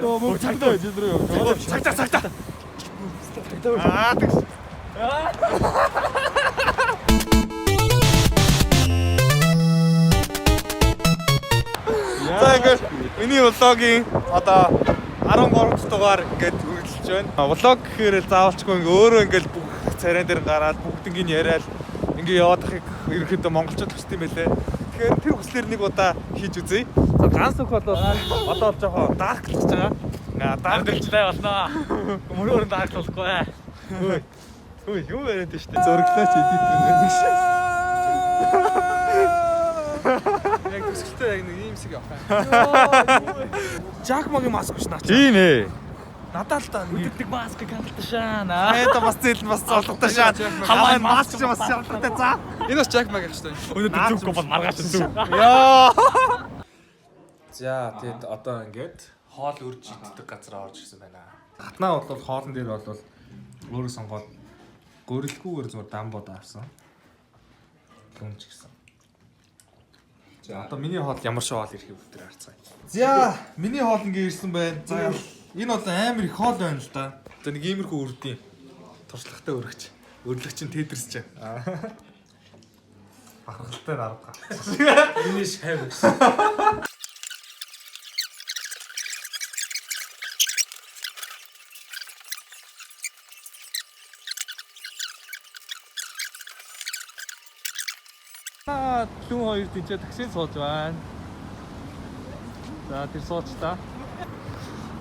뭐 작다 이제 들어요. 작다. 아, тэгс. За ингээд миний влогийн одоо 13 дугаар ингээд үргэлжлэж байна. Влог гэхээр заавалчгүй ингээ өөрөө ингээд бүх царайн дээр гараад бүгднийг яриад ингээ яваадахыг ерөнхийдөө монголчууд хүсдэг юм байлээ. Тэгэхээр тэр хүслээр нэг удаа хийж үзье. За ганц өх бол одоо жоохон дарклж байгаа. Дарклжтай болно. Мөрөөр дарклахгүй. Ой, юу яриад байна штэ. Зураглаач эдитер нэг шээ. Яг төсөлтөө яг нэг юм шиг явах. Жакмагийн маск ш наач. Тийм ээ. Надад л та нэг маскыг хангалттай шаана. Это бас зэлэн бас золготой шаа. Хамаа маск ч бас шаардлагатай за. Энэ бас Жакмаг гэж штэ. Өнөөдөр зүггүй бол маргааш зүг. Яа. За тэгэд одоо ингээд хоол үрж иддэг газар орж ирсэн байна. Хатнаа бол хоолн дээр бол өөрөө сонгоод гөрөлгүйгээр зүгээр дамбууд авсан. Түнч гисэн. За одоо миний хоол ямар шиг хоол ирэх вэ тэр харцгаая. За миний хоол ингээ ирсэн байна. За энэ бол амар их хоол байна л да. За нэг иймэрхүү үрдийн туршлагатай өргөч. Өрлөгч нь тедэрсэж байна. Бахархалтай нарга. Миний шайв гэсэн. Түн хоёр тийчээ таксид сууж байна. За тэр сууч та.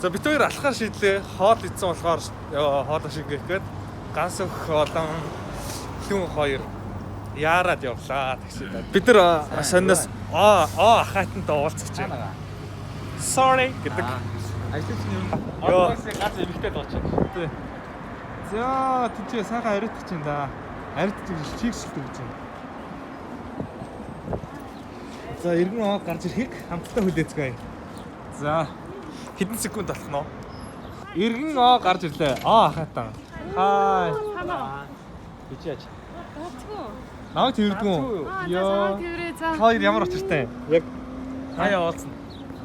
За бид хоёр алхахаар шийдлээ. Хоол идсэн болохоор хоолоо шингээх гээд ганц өх олон түн хоёр яарад явлаа таксид. Бид нар сонноос хайтантай уулзах байна. Sorry гэдэг. Ажлын юм. Одоос ганц эмэгтэй дооч. Тий. За тийчээ сайхан аритчих чинь да. Аритчих чигшэлтэй гэж байна. За иргэн гарч ирэхийг хамтдаа хүлээцгээе. За хэдэн секунд болох нь вэ? Иргэн гарч ирлээ. Хатаа. Хай. Бичээч. Наа тэрдгүн. Йоо. Хоёр ямар очиртай? Яг хаяа уулзна.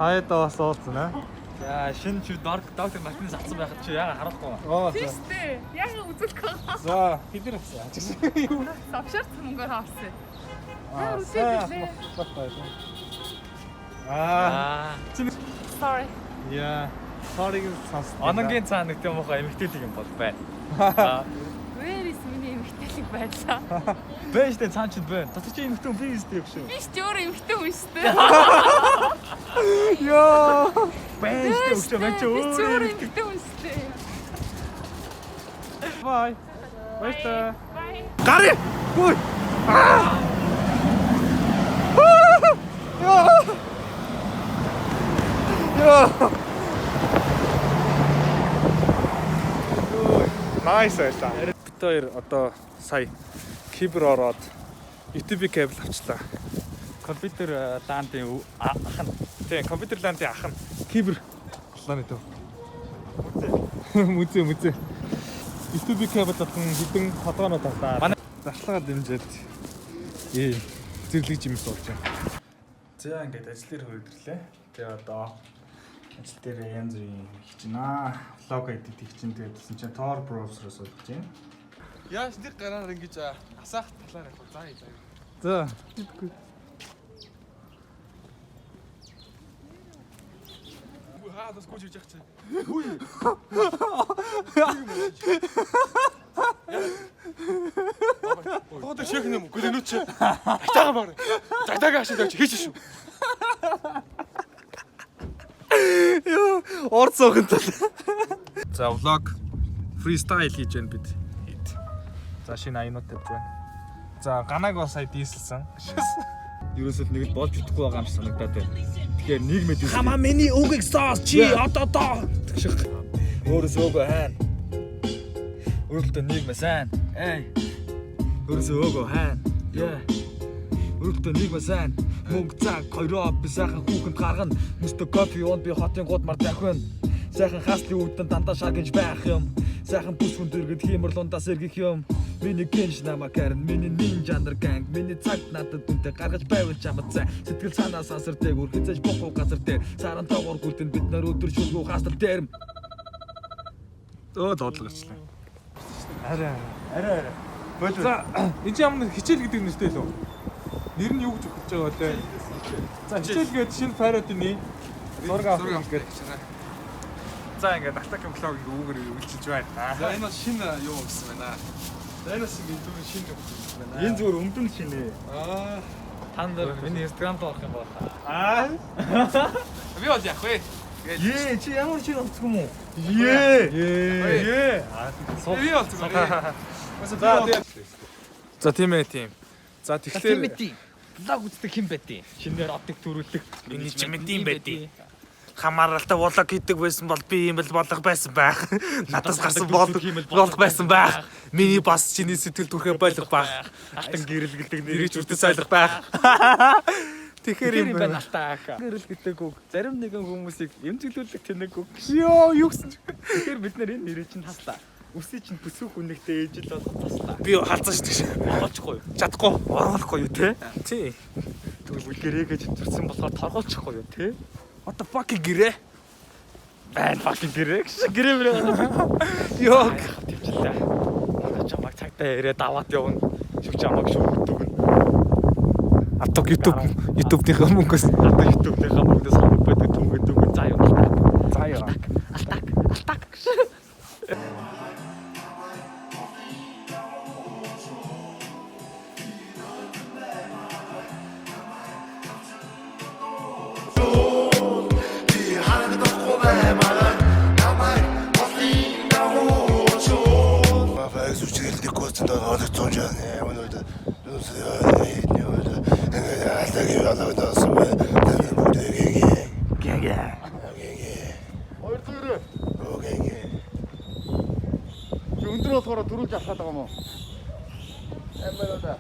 Хаяада бас уулзна. За шинэ чи доктор машинаас авсан байхад чи яага харахгүй. Тийштэй. Яага үзүүлэх вэ? За хэдэр авсан? Юу? Завшаар мөнгөөр авсан. Sorry. Yeah. Sorry гэсэн. Ононгийн цаа нэг тийм мохоо эмэгтэйлэг юм бол байна. Where is миний эмэгтэйлэг байлаа? Бэжтэй цаан ч байна. Татчих чи эмэгтэй хүн биш үү шүү. Биш ч өөр эмэгтэй хүн шүү дээ. Йоо. Бэжтэй өчөө байж өөр эмэгтэй хүн шүү дээ. Bye. Bye. Гари. Гүй. Nice байсан. Бид хоёр одоо сая кибер ороод YouTube кабел авчлаа. Компьютер ландын ах нь. Тийм, компьютер ландын ах нь кибер лааны төв. Мүзээ. YouTube кабел авсан хэдэн хотгоноо тавлаа. Манай зарчлагаар дэмжиж зэрлэг жимс болж байна. За ингээд ажил дээр хөөдөрлөө. Тэгээ одоо ажил дээр янз бүрийн хичнээн. Влог эдит хийчихэн тэгээдсэн чинь Tor browser-оос олж байна. Яаж нэг гараар ингэж асаах талаар яг заа хийлээ. За хийдэггүй. Хаас гүйж ирж яах чи. Хөөд ших юм уу? Гүлэнүүч. Айтаага баар. Загдаагаа хашаад явж хийчих шүү. Ёо, орцоогон тал. За влог фристайл хийж байна бид. За шинэ аянууд тавьж байна. За ганаг бас сая дийсэлсэн. Ерөөсөө нэг л болж идэхгүй байгаа юм шиг санагдаад байна. Тэгэхээр нийгмэд хамаа миний үгийг соос чи одоо тэгших. Өөрөөсөө өөгөө хайна. Өрөлтөө нийгмээ сайн. Өөрөөсөө өөгөө хайна. Өрөлтөө нийгмээ сайн. Мөнгө цаг хоёроо би сайхан хүүхэнд гаргана. Мөстө кофе уунд би хотын гууд мар дахин. Сайхан хаслын үүдэн дандаа шагнаж байх юм. Сайхан бүсгүн дэргэд хиймэрлундаас эргэх юм. Миний гинж намайг харин миний нинж андерганг миний цаг надад үнтэй гаргаж байвал чамд цай сэтгэл санаа сансар дээгүр хизээж бохоо газар дээр саран тоогоор гүлтэн бид нар өдөр шүлгүү хастал дээр доодлогочлаа. Арай. За энэ ч ямар хичээл гэдэг нэртэй л үү? Нэр нь юу гэж өгч байгаа вэ? За хичээл гэдэг шинэ пародины зураг авах гэдэг чинь. За ингээд Атака блог ингээ үүгээр үйлчилж байна. За энэ бас шинэ юу гэсэн байна. За энэ бас ингээ дөрөв шинэ юм гэсэн байна. Энэ зүгээр өмдөн шинэ. та нар миний инстаграмд орох юм байна. Би бол яах вэ? Чи ямар чинь онцгой юм уу? Би бол За тийм ээ тийм. За тэгэхээр Влог үздэг хэн байдیں۔ Шинээр одыг төрүүлдэг. миний ч мэдэм байдیں۔ Хамааралтай влог хийдэг байсан бол би юм бол болох байсан байх. Надаас гарсан болох байсан байх. Миний бас чиний сэтгэл төрхөө байлгах байх. Алтан гэрэл гэдэг Нэрийг ч үрдэ сайлах байх. Тэгэхээр юм байна. Гэрэл гэдэг үг. Зарим нэгэн хүмүүсийг эмзэглүүлэх тэнэг үг. Ёо юу гэсэн. Тэгэхээр бид нар энэ нэрийг чинь хаслаа. Үсээ чинь бүсгүйх үнэхтэй ээжил болгох таслаа. Би халзан шүү дээ. Оруулахгүй юу? Чадахгүй. Оруулахгүй юу те? Тий. Тэгвэл бүлгэрээ гэж төрсэн болохоор торгуулчихгүй юу те? What the fuck гэрээ? Байн fucking гэрээ гэж гэрээ мөрөө. Ёо. Төвчлээ. Одоо чамайг цагтаа ирээд аваад явна. Шүг чамайг шүрдэг. Атог YouTube-ийн мөнгөөс Одоо YouTube-ийн мөнгөөс хамаг байдаг түнгээ заа юу. заа ёо. Алтак. Өндөр болохоор дөрүүлж авах гэдэг юм уу? Амараа да.